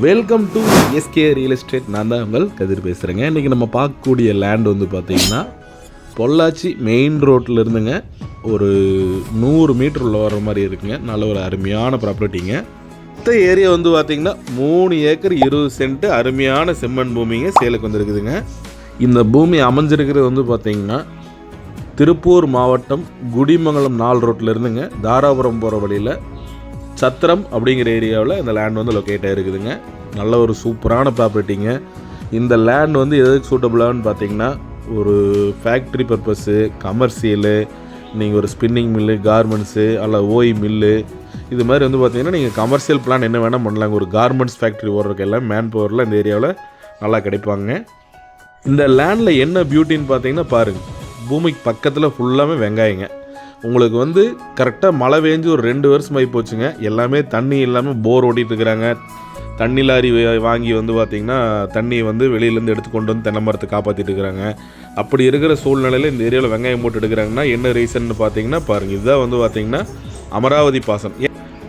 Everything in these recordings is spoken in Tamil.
Welcome to SK real estate. நான் தான் உங்கள் கதிர் பேசுகிறேங்க. இன்றைக்கி நம்ம பார்க்கக்கூடிய லேண்ட் வந்து பார்த்திங்கன்னா பொள்ளாச்சி மெயின் ரோட்டில் இருந்துங்க ஒரு 100 மீட்டர் உள்ள வர மாதிரி இருக்குங்க. நல்ல ஒரு அருமையான ப்ராப்பர்ட்டிங்க. இந்த ஏரியா வந்து பார்த்திங்கன்னா 3 ஏக்கர் 20 சென்ட் அருமையான செம்மண் பூமிங்க சேலுக்கு வந்துருக்குதுங்க. இந்த பூமி அமைஞ்சிருக்கிறது வந்து பார்த்திங்கன்னா திருப்பூர் மாவட்டம் குடிமங்கலம் 4 ரோட்டில் இருந்துங்க தாராபுரம் போகிற வழியில் சத்திரம் அப்படிங்கிற ஏரியாவில் இந்த லேண்ட் வந்து லொக்கேட் ஆகிருக்குதுங்க. நல்ல ஒரு சூப்பரான ப்ராப்பர்ட்டிங்க. இந்த லேண்ட் வந்து எதுக்கு சூட்டபுளானு பார்த்தீங்கன்னா ஒரு ஃபேக்ட்ரி பர்பஸ்ஸு, கமர்ஷியலு, நீங்கள் ஒரு ஸ்பின்னிங் மில்லு, கார்மெண்ட்ஸு அல்ல ஓய் மில்லு, இது மாதிரி வந்து பார்த்திங்கன்னா நீங்கள் கமர்ஷியல் பிளான் என்ன வேணால் பண்ணலாங்க. ஒரு கார்மெண்ட்ஸ் ஃபேக்ட்ரி ஓடுறதுக்கு எல்லாம் மேன் பவரில் இந்த ஏரியாவில் நல்லா கிடைப்பாங்க. இந்த லேண்டில் என்ன பியூட்டின்னு பார்த்தீங்கன்னா பாருங்கள், பூமிக்கு பக்கத்தில் ஃபுல்லாமே வெங்காயங்க. உங்களுக்கு வந்து கரெக்டாக மழை பெஞ்சு ஒரு 2 வருஷம் ஆகி போச்சுங்க. எல்லாமே தண்ணி இல்லாமல் போர் ஓட்டிகிட்டு இருக்கிறாங்க. தண்ணி லாரி வாங்கி வந்து பார்த்திங்கன்னா தண்ணியை வந்து வெளியிலேருந்து எடுத்து கொண்டு வந்து தென்னை மரத்தை காப்பாற்றிட்டு இருக்கிறாங்க. அப்படி இருக்கிற சூழ்நிலையில் இந்த ஏரியாவில் வெங்காயம் போட்டு எடுக்கிறாங்கன்னா என்ன ரீசன்னு பார்த்தீங்கன்னா பாருங்கள், இதுதான் வந்து பார்த்திங்கன்னா அமராவதி பாசனம்.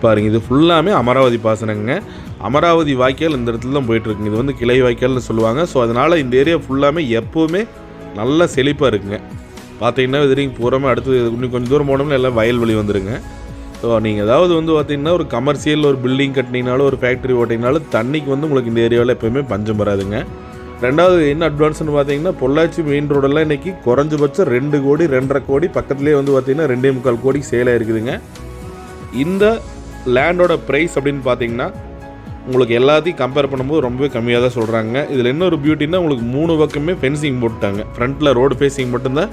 பாருங்கள், இது ஃபுல்லாமே அமராவதி பாசனங்க. அமராவதி வாய்க்கால் இந்த இடத்துல தான் போயிட்டுருக்குங்க. இது வந்து கிளை வாய்க்கால்னு சொல்லுவாங்க. ஸோ அதனால் இந்த ஏரியா ஃபுல்லாமே எப்போவுமே நல்லா செழிப்பாக இருக்குங்க. பார்த்தீங்கன்னா இதுரிங்க பூராமே அடுத்து இன்னும் கொஞ்சம் தூரம் போனோம்னா எல்லாம் வயல்வெளி வந்துடுங்க. ஸோ நீங்கள் ஏதாவது வந்து பார்த்திங்கன்னா ஒரு கமர்ஷியல் ஒரு பில்டிங் கட்டினீங்கனாலும் ஒரு ஃபேக்ட்ரி ஓட்டிங்கனாலும் தண்ணிக்கு வந்து உங்களுக்கு இந்த ஏரியாவில் எப்போயுமே பஞ்சம் வராதுங்க. ரெண்டாவது என்ன அட்வான்ஸ்னு பார்த்தீங்கன்னா பொள்ளாச்சி மெயின் ரோடெல்லாம் இன்றைக்கி குறைஞ்சபட்சம் 2 கோடி 2.5 கோடி பக்கத்துலேயே வந்து பார்த்திங்கன்னா 2.25 கோடி சேலாக இருக்குதுங்க. இந்த லேண்டோட ப்ரைஸ் அப்படின்னு பார்த்தீங்கன்னா உங்களுக்கு எல்லாத்தையும் கம்பேர் பண்ணும்போது ரொம்பவே கம்மியாக தான் சொல்கிறாங்க. இதில் என்ன ஒரு பியூட்டின்னா உங்களுக்கு 3 பக்கமே ஃபென்சிங் போட்டுட்டாங்க. ஃப்ரண்ட்டில் ரோடு ஃபேஸிங் மட்டும்தான்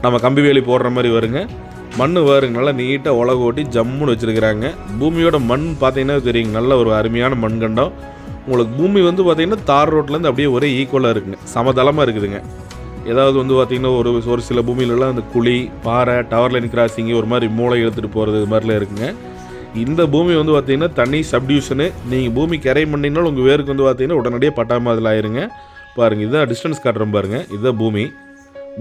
நம்ம கம்பி வேலி போடுற மாதிரி வருங்க. மண் வருங்க, நல்லா நீட்டாக உலக ஓட்டி ஜம்முன்னு வச்சுருக்கிறாங்க. பூமியோட மண் பார்த்தீங்கன்னா தெரியுங்க, நல்ல ஒரு அருமையான மண் கண்டம். உங்களுக்கு பூமி வந்து பார்த்திங்கன்னா தார் ரோட்லேருந்து அப்படியே ஒரே ஈக்குவலாக இருக்குங்க, சமதளமாக இருக்குதுங்க. ஏதாவது வந்து பார்த்திங்கன்னா ஒரு சில பூமியிலலாம் அந்த குழி, பாறை, டவர் லைன் கிராசிங்கு ஒரு மாதிரி மூளை எடுத்துகிட்டு போகிறது இது மாதிரிலாம் இருக்குங்க. இந்த பூமி வந்து பார்த்திங்கன்னா தனி சப்டியூஷனு. நீங்கள் பூமி கரை பண்ணிங்கனாலும் உங்கள் வேருக்கு வந்து பார்த்திங்கன்னா உடனடியே பட்டாமல் அதில் ஆயிருங்க. பாருங்கள், இதுதான் டிஸ்டன்ஸ் காட்டுறோம் பாருங்கள். இதுதான் பூமி.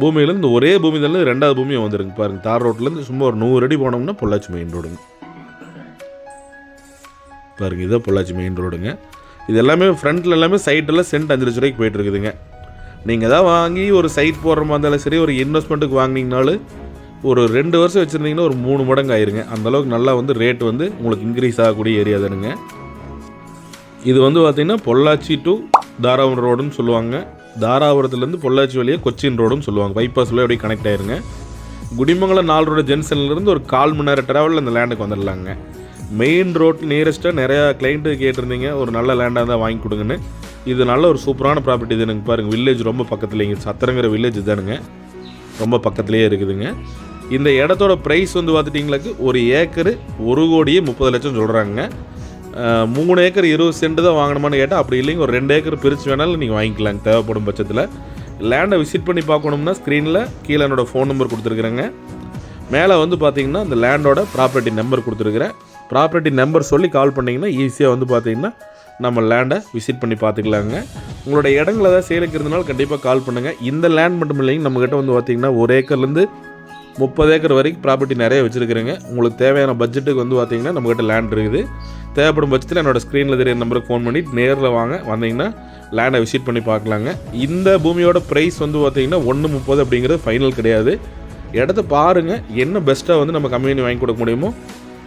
பூமியிலேருந்து ஒரே பூமியிலேருந்து 2வது பூமியை வந்துடுங்க. பாருங்கள், தார் ரோட்லேருந்து சும்மா ஒரு 100 அடி போனோம்னா பொள்ளாச்சி மெயின் ரோடுங்க. பாருங்கள், இதுதான் பொள்ளாச்சி மெயின் ரோடுங்க. இது எல்லாமே ஃப்ரண்ட்டில் எல்லாமே சைட்டெல்லாம் சென்ட் 5 லட்ச ரூபாய்க்கு போயிட்டு இருக்குதுங்க. நீங்கள் தான் வாங்கி ஒரு சைட் போடுற மாதிரி இருந்தாலும் சரி, ஒரு இன்வெஸ்ட்மெண்ட்டுக்கு வாங்கினீங்கனாலும் ஒரு 2 வருஷம் வச்சுருந்தீங்கன்னா ஒரு 3 மடங்கு ஆயிருங்க. அந்தளவுக்கு நல்லா வந்து ரேட் வந்து உங்களுக்கு இன்க்ரீஸ் ஆகக்கூடிய ஏரியா தானுங்க. இது வந்து பார்த்திங்கன்னா பொள்ளாச்சி டு தாராபுரம் ரோடுன்னு சொல்லுவாங்க. தாராபுரத்துலேருந்து பொள்ளாச்சி வழியாக கொச்சின் ரோடுன்னு சொல்லுவாங்க. பைபாஸ் வழியாக அப்படியே கனெக்ட் ஆயிருங்க. குடிமங்கலம் 4 ரோடு ஜங்ஷன்லேருந்து ஒரு 1/4 மணி நேரம் ட்ராவலில் அந்த லேண்டுக்கு வந்துடலாங்க. மெயின் ரோட் நியரஸ்ட்டாக நிறையா கிளைண்ட்டு கேட்டிருந்தீங்க ஒரு நல்ல லேண்டாக இருந்தால் வாங்கி கொடுங்கன்னு. இது நல்ல ஒரு சூப்பரான ப்ராப்பர்ட்டி தானுங்க. பாருங்கள், வில்லேஜ் ரொம்ப பக்கத்துலேங்க. சத்திரங்கிற வில்லேஜ் தானுங்க, ரொம்ப பக்கத்துலேயே இருக்குதுங்க. இந்த இடத்தோட ப்ரைஸ் வந்து பார்த்துட்டிங்களுக்கு ஒரு ஏக்கரு 1,30,00,000 சொல்கிறாங்க. 3 ஏக்கர் 20 சென்ட் தான் வாங்கணுமான்னு கேட்டால் அப்படி இல்லைங்க, ஒரு 2 ஏக்கர் பிரித்து வேணாலும் நீங்கள் வாங்கிக்கலாங்க தேவைப்படும் பட்சத்தில். லேண்டை விசிட் பண்ணி பார்க்கணும்னா ஸ்க்ரீனில் கீழே என்னோடய ஃபோன் நம்பர் கொடுத்துருக்குறேங்க. மேலே வந்து பார்த்திங்கன்னா இந்த லேண்டோட ப்ராப்பர்ட்டி நம்பர் கொடுத்துருக்குறேன். ப்ராப்பர்ட்டி நம்பர் சொல்லி கால் பண்ணிங்கன்னா ஈஸியாக வந்து பார்த்திங்கன்னா நம்ம லேண்டை விசிட் பண்ணி பார்த்துக்கலாங்க. உங்களோட இடங்கள் ஏதாவது சேலுக்கு இருந்தனால கண்டிப்பாக கால் பண்ணுங்கள். இந்த லேண்ட் மட்டும் இல்லைங்க, நம்மக்கிட்ட வந்து பார்த்திங்கன்னா 1 ஏக்கர்லேருந்து 30 ஏக்கர் வரைக்கும் ப்ராப்பர்ட்டி நிறைய வச்சுருக்குறேங்க. உங்களுக்கு தேவையான பட்ஜெட்டுக்கு வந்து பார்த்திங்கன்னா நம்மக்கிட்ட லேண்ட் இருக்குது. தேவைப்படும் பட்சத்தில் என்னோடய ஸ்க்ரீனில் தெரிய நம்பருக்கு ஃபோன் பண்ணி நேரில் வாங்க, வந்தீங்கன்னா லேண்டை விசிட் பண்ணி பார்க்கலாங்க. இந்த பூமியோட ப்ரைஸ் வந்து பார்த்திங்கன்னா 1.30 அப்படிங்கிறது ஃபைனல் கிடையாது. இடத்த பாருங்கள், என்ன பெஸ்ட்டாக வந்து நம்ம கம்பெனி வாங்கி கொடுக்க முடியுமோ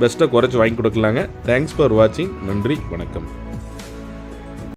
பெஸ்ட்டாக குறைச்சி வாங்கி கொடுக்கலாங்க. தேங்க்ஸ் ஃபார் வாட்சிங். நன்றி, வணக்கம்.